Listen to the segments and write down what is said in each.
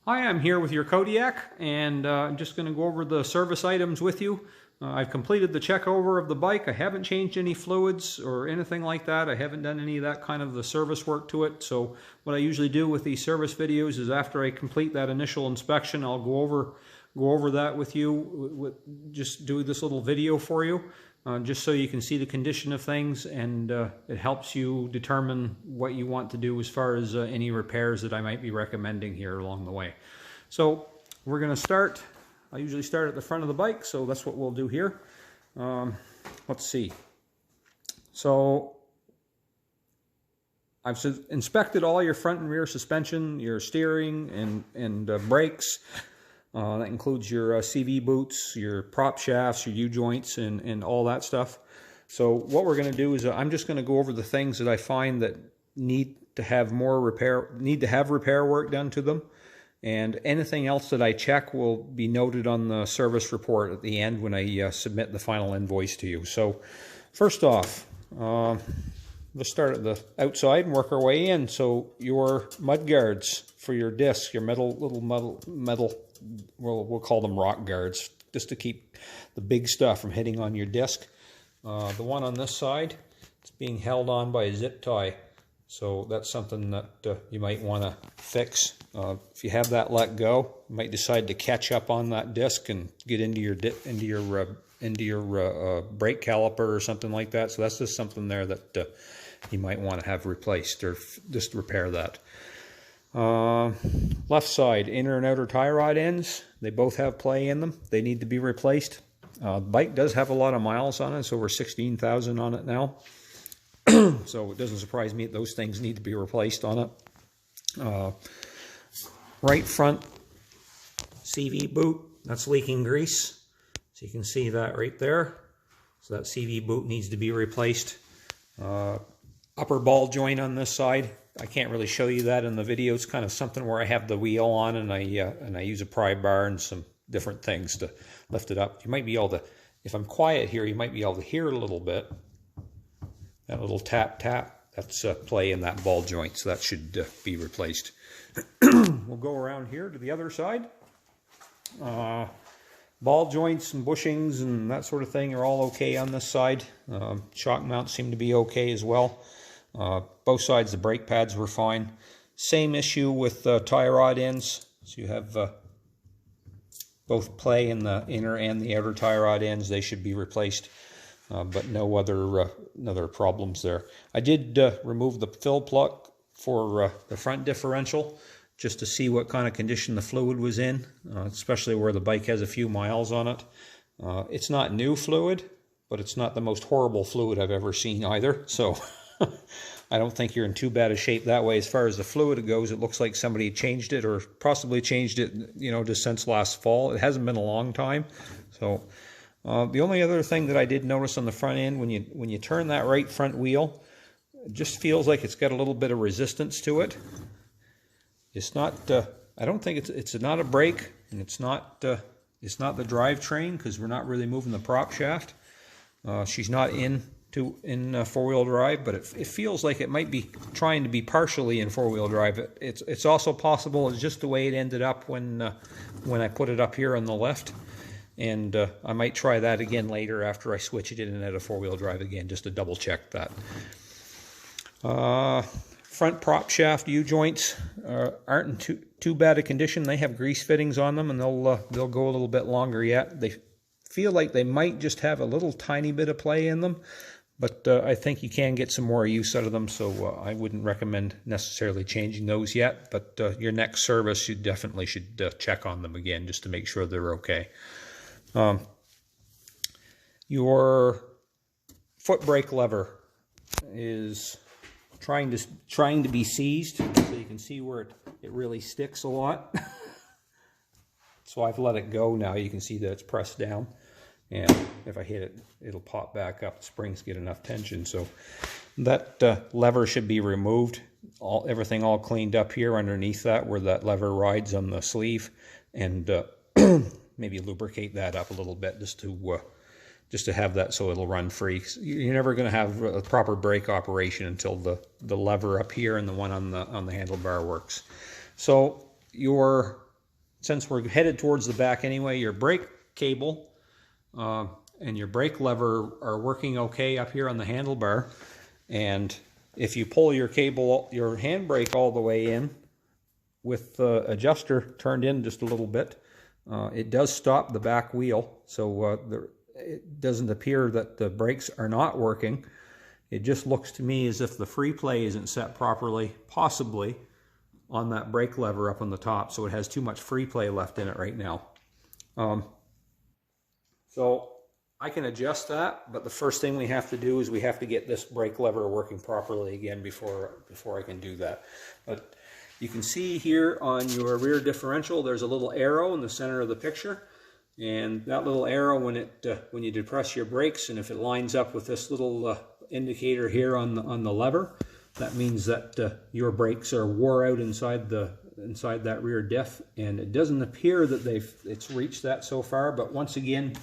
Hi, I'm here with your Kodiak, and I'm just going to go over the service items with you. I've completed the check over of the bike. I haven't changed any fluids or anything like that. I haven't done any of that kind of the service work to it. So what I usually do with these service videos is after I complete that initial inspection, I'll go over that with you, just do this little video for you. Just so you can see the condition of things, and it helps you determine what you want to do as far as any repairs that I might be recommending here along the way. So we're going to start. I usually start at the front of the bike, so that's what we'll do here. Let's see. So I've inspected all your front and rear suspension, your steering and brakes. That includes your CV boots, your prop shafts, your U-joints, and all that stuff. So what we're going to do is I'm just going to go over the things that I find that need to have repair work done to them. And anything else that I check will be noted on the service report at the end when I submit the final invoice to you. So first off, let's start at the outside and work our way in. So your mud guards for your disc, your little metal, we'll call them rock guards, just to keep the big stuff from hitting on your disc. The one on this side, it's being held on by a zip tie, so that's something that you might want to fix. If you have that let go, you might decide to catch up on that disc and get into your brake caliper or something like that. So that's just something there that you might want to have replaced, or just repair that. Left side, inner and outer tie rod ends, they both have play in them. They need to be replaced. The bike does have a lot of miles on it. It's over 16,000 on it now. So it doesn't surprise me that those things need to be replaced on it. Right front CV boot, that's leaking grease. So you can see that right there. So that CV boot needs to be replaced. Upper ball joint on this side, I can't really show you that in the video. It's kind of something where I have the wheel on and I use a pry bar and some different things to lift it up. You might be able to, if I'm quiet here, you might be able to hear a little bit. That little tap tap, that's play in that ball joint, so that should be replaced. We'll go around here to the other side. Ball joints and bushings and that sort of thing are all okay on this side. Shock mounts seem to be okay as well. Both sides, the brake pads were fine. Same issue with tie rod ends. So you have both play in the inner and the outer tie rod ends. They should be replaced, but no other problems there. I did remove the fill plug for the front differential, just to see what kind of condition the fluid was in, especially where the bike has a few miles on it. It's not new fluid, but it's not the most horrible fluid I've ever seen either. So I don't think you're in too bad a shape that way. As far as the fluid goes, it looks like somebody changed it, or possibly changed it, just since last fall. It hasn't been a long time. So the only other thing that I did notice on the front end, when you turn that right front wheel, it just feels like it's got a little bit of resistance to it. It's not. I don't think it's not a brake, and it's not the drivetrain, because we're not really moving the prop shaft. She's not in four-wheel drive, but it feels like it might be trying to be partially in four-wheel drive. It's also possible it's just the way it ended up when I put it up here on the left, and I might try that again later after I switch it in and out of four-wheel drive again, just to double check that. Front prop shaft U-joints aren't in too bad a condition. They have grease fittings on them, and they'll go a little bit longer yet. They feel like they might just have a little tiny bit of play in them, but I think you can get some more use out of them, so I wouldn't recommend necessarily changing those yet. But your next service, you definitely should check on them again, just to make sure they're okay. Your foot brake lever is trying to be seized, so you can see where it really sticks a lot. So I've let it go now. You can see that it's pressed down, and if I hit it, it'll pop back up. The springs get enough tension, so that lever should be removed. Everything all cleaned up here underneath that, where that lever rides on the sleeve, and maybe lubricate that up a little bit, just to have that so it'll run free. You're never going to have a proper brake operation until the lever up here and the one on the handlebar works. So your since we're headed towards the back anyway, your brake cable and your brake lever are working okay up here on the handlebar. And if you pull your cable, your handbrake all the way in with the adjuster turned in just a little bit, it does stop the back wheel. So it doesn't appear that the brakes are not working. It just looks to me as if the free play isn't set properly, possibly on that brake lever up on the top. So it has too much free play left in it right now. So I can adjust that, but the first thing we have to do is we have to get this brake lever working properly again before I can do that. But you can see here on your rear differential, there's a little arrow in the center of the picture. And that little arrow, when you depress your brakes, and if it lines up with this little indicator here on the lever, that means that your brakes are wore out inside that rear diff. And it doesn't appear that it's reached that so far, but once again,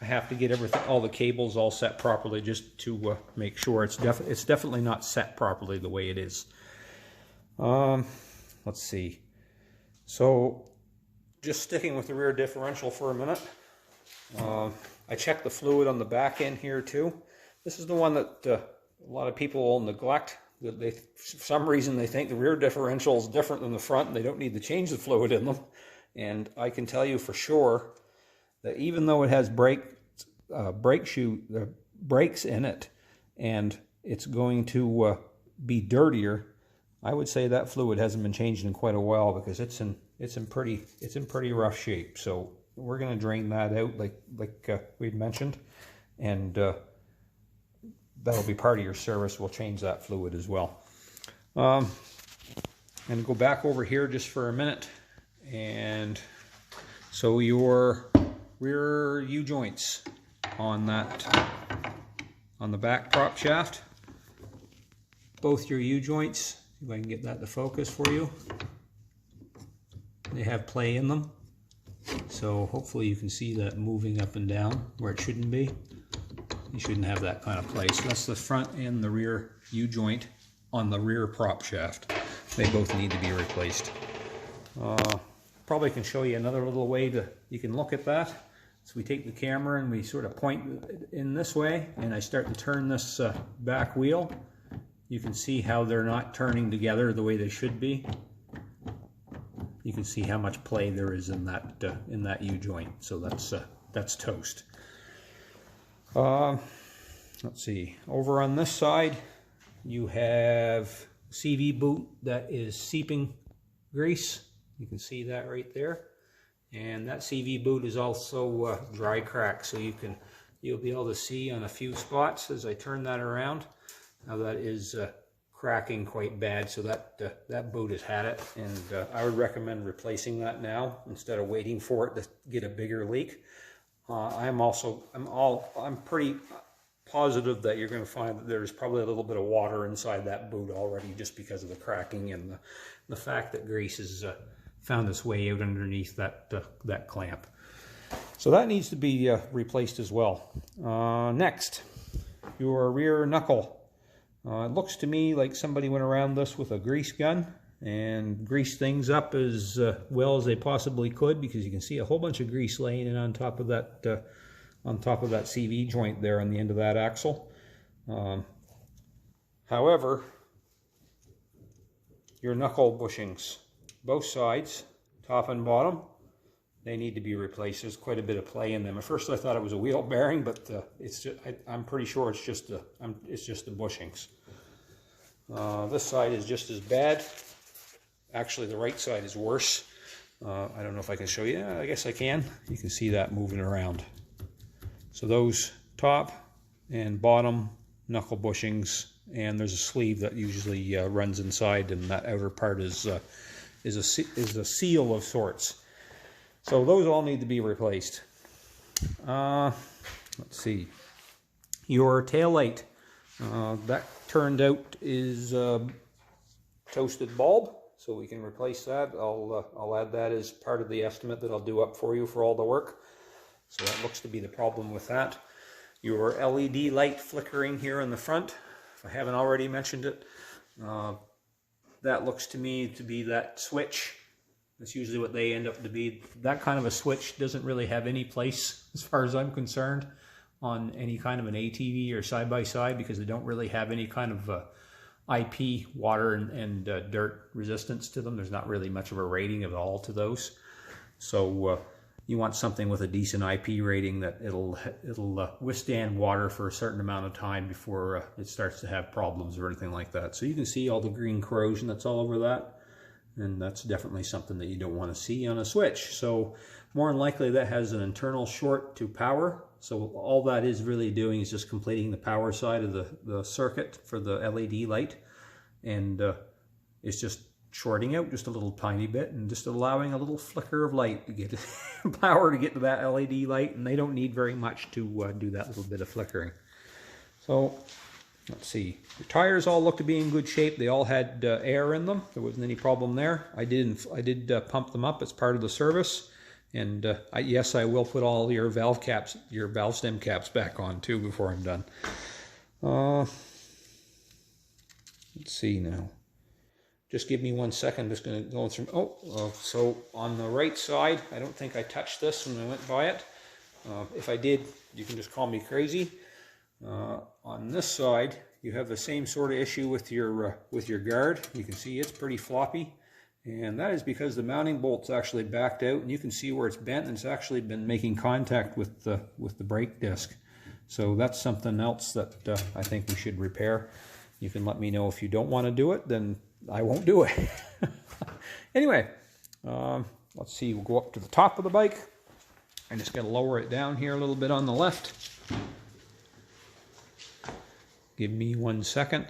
I have to get all the cables all set properly just to make sure it's definitely not set properly the way it is. Let's see. So just sticking with the rear differential for a minute, I checked the fluid on the back end here too. This is the one that a lot of people will neglect. For some reason they think the rear differential is different than the front and they don't need to change the fluid in them. And I can tell you for sure that even though it has brakes in it and it's going to be dirtier, I would say that fluid hasn't been changed in quite a while, because it's in pretty rough shape. So we're going to drain that out like we'd mentioned, and that'll be part of your service. We'll change that fluid as well. And go back over here just for a minute. And so your rear U-joints on the back prop shaft, both your U-joints, if I can get that to focus for you, they have play in them. So hopefully you can see that moving up and down where it shouldn't be. You shouldn't have that kind of play. So that's the front and the rear U-joint on the rear prop shaft. They both need to be replaced. Probably can show you another little way you can look at that. So we take the camera and we sort of point in this way, and I start to turn this back wheel. You can see how they're not turning together the way they should be. You can see how much play there is in that U-joint. So that's toast. Let's see. Over on this side, you have CV boot that is seeping grease. You can see that right there. And that CV boot is also dry cracked, so you'll be able to see on a few spots as I turn that around how that is cracking quite bad. So that boot has had it, and I would recommend replacing that now instead of waiting for it to get a bigger leak. I'm pretty positive that you're going to find that there's probably a little bit of water inside that boot already, just because of the cracking and the fact that grease has found its way out underneath that clamp. So that needs to be replaced as well. Next, your rear knuckle. It looks to me like somebody went around this with a grease gun and greased things up as well as they possibly could, because you can see a whole bunch of grease laying in on top of that CV joint there on the end of that axle. However, your knuckle bushings, both sides, top and bottom, they need to be replaced. There's quite a bit of play in them. At first I thought it was a wheel bearing, but I'm pretty sure it's just the bushings. This side is just as bad. Actually, the right side is worse. I don't know if I can show you. Yeah, I guess I can. You can see that moving around. So those top and bottom knuckle bushings, and there's a sleeve that usually runs inside, and that outer part is a seal of sorts. So those all need to be replaced. Let's see. Your tail light, that turned out is toasted bulb, so we can replace that. I'll add that as part of the estimate that I'll do up for you for all the work. So that looks to be the problem with that. Your LED light flickering here in the front, if I haven't already mentioned it, that looks to me to be that switch That's usually what they end up to be. That kind of a switch doesn't really have any place, as far as I'm concerned, on any kind of an ATV or side-by-side, because they don't really have any kind of IP, water and dirt resistance to them. There's not really much of a rating at all to those. So you want something with a decent IP rating that it'll withstand water for a certain amount of time before it starts to have problems or anything like that. So you can see all the green corrosion that's all over that, and that's definitely something that you don't want to see on a switch. So more than likely that has an internal short to power. So all that is really doing is just completing the power side of the circuit for the LED light, and it's just shorting out just a little tiny bit and just allowing a little flicker of light to get power to get to that LED light, and they don't need very much to do that little bit of flickering. So let's see, the tires all look to be in good shape. They all had air in them. There wasn't any problem there. I did pump them up as part of the service, and yes, I will put all your valve caps, your valve stem caps back on too before I'm done. Let's see now. Just give me 1 second. I'm just going to go through. So on the right side, I don't think I touched this when I went by it. If I did, you can just call me crazy. On this side, you have the same sort of issue with your guard. You can see it's pretty floppy, and that is because the mounting bolt's actually backed out, and you can see where it's bent, and it's actually been making contact with the brake disc. So that's something else that I think we should repair. You can let me know if you don't want to do it, then I won't do it. Anyway, let's see, we'll go up to the top of the bike. I'm just going to lower it down here a little bit on the left. Give me 1 second.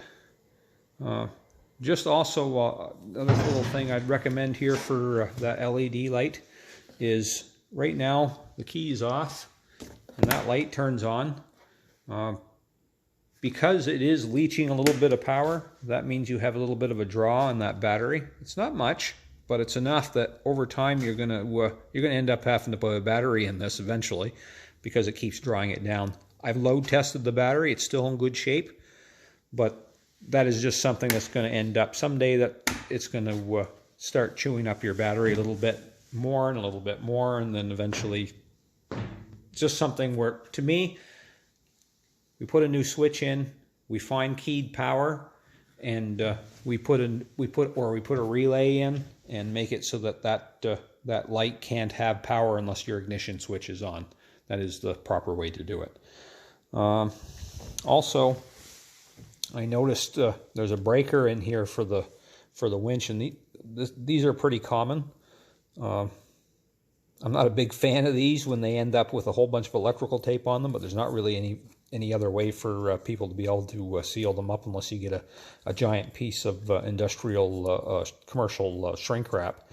Just also, another little thing I'd recommend here for that LED light is right now the key is off and that light turns on. Because it is leaching a little bit of power, that means you have a little bit of a draw on that battery. It's not much, but it's enough that over time you're gonna end up having to put a battery in this eventually, because it keeps drawing it down. I've load tested the battery; it's still in good shape, but that is just something that's going to end up someday that it's going to start chewing up your battery a little bit more and a little bit more, and then eventually, just something where, to me, we put a new switch in, we find keyed power, and we put a relay in and make it so that that light can't have power unless your ignition switch is on. That is the proper way to do it. Also, I noticed there's a breaker in here for the winch, and these are pretty common. I'm not a big fan of these when they end up with a whole bunch of electrical tape on them, but there's not really any other way for people to be able to seal them up unless you get a giant piece of industrial commercial shrink wrap.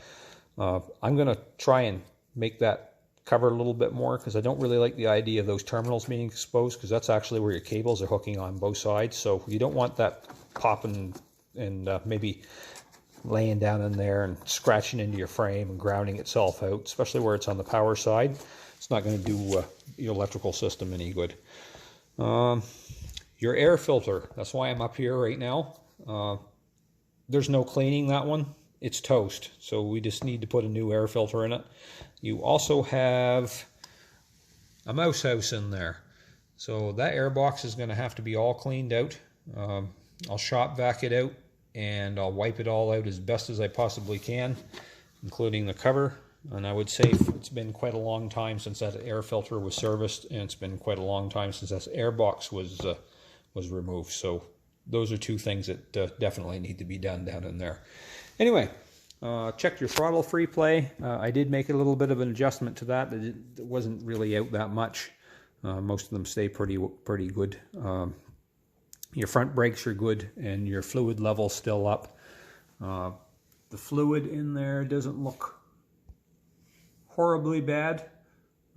I'm going to try and make that cover a little bit more, because I don't really like the idea of those terminals being exposed, because that's actually where your cables are hooking on both sides. So you don't want that popping and maybe laying down in there and scratching into your frame and grounding itself out, especially where it's on the power side. It's not going to do your electrical system any good. Your air filter, that's why I'm up here right now. There's no cleaning that one. It's toast, so we just need to put a new air filter in it. You also have a mouse house in there, so that air box is going to have to be all cleaned out. I'll shop vac it out, and I'll wipe it all out as best as I possibly can, including the cover. And I would say it's been quite a long time since that air filter was serviced, and it's been quite a long time since that air box was removed. So those are two things that definitely need to be done down in there. Anyway, check your throttle free play. I did make a little bit of an adjustment to that. It wasn't really out that much. Most of them stay pretty good. Your front brakes are good, and your fluid level's still up. The fluid in there doesn't look horribly bad.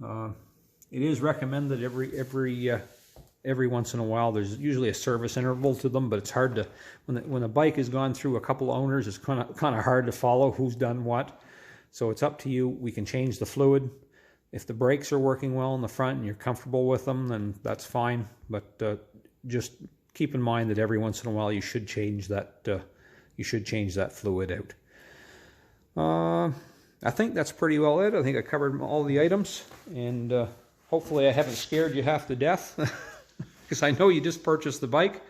It is recommended every once in a while. There's usually a service interval to them, but it's hard to, when a bike has gone through a couple owners, it's kind of hard to follow who's done what. So it's up to you. We can change the fluid. If the brakes are working well in the front and you're comfortable with them, then that's fine. But just keep in mind that every once in a while you should change that. You should change that fluid out. I think that's pretty well it. I think I covered all the items, and hopefully I haven't scared you half to death, because I know you just purchased the bike,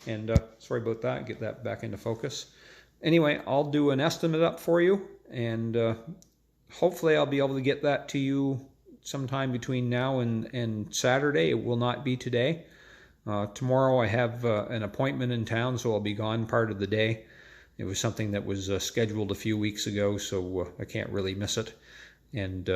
and sorry about that. Get that back into focus. Anyway, I'll do an estimate up for you, and hopefully I'll be able to get that to you sometime between now and Saturday. It will not be today. Tomorrow I have an appointment in town, so I'll be gone part of the day. It was something that was scheduled a few weeks ago, so I can't really miss it. And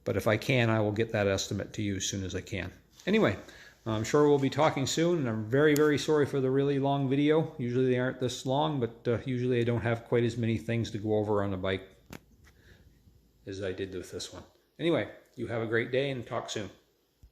but if I can, I will get that estimate to you as soon as I can. Anyway, I'm sure we'll be talking soon, and I'm very, very sorry for the really long video. Usually they aren't this long, but usually I don't have quite as many things to go over on the bike as I did with this one. Anyway, you have a great day, and talk soon.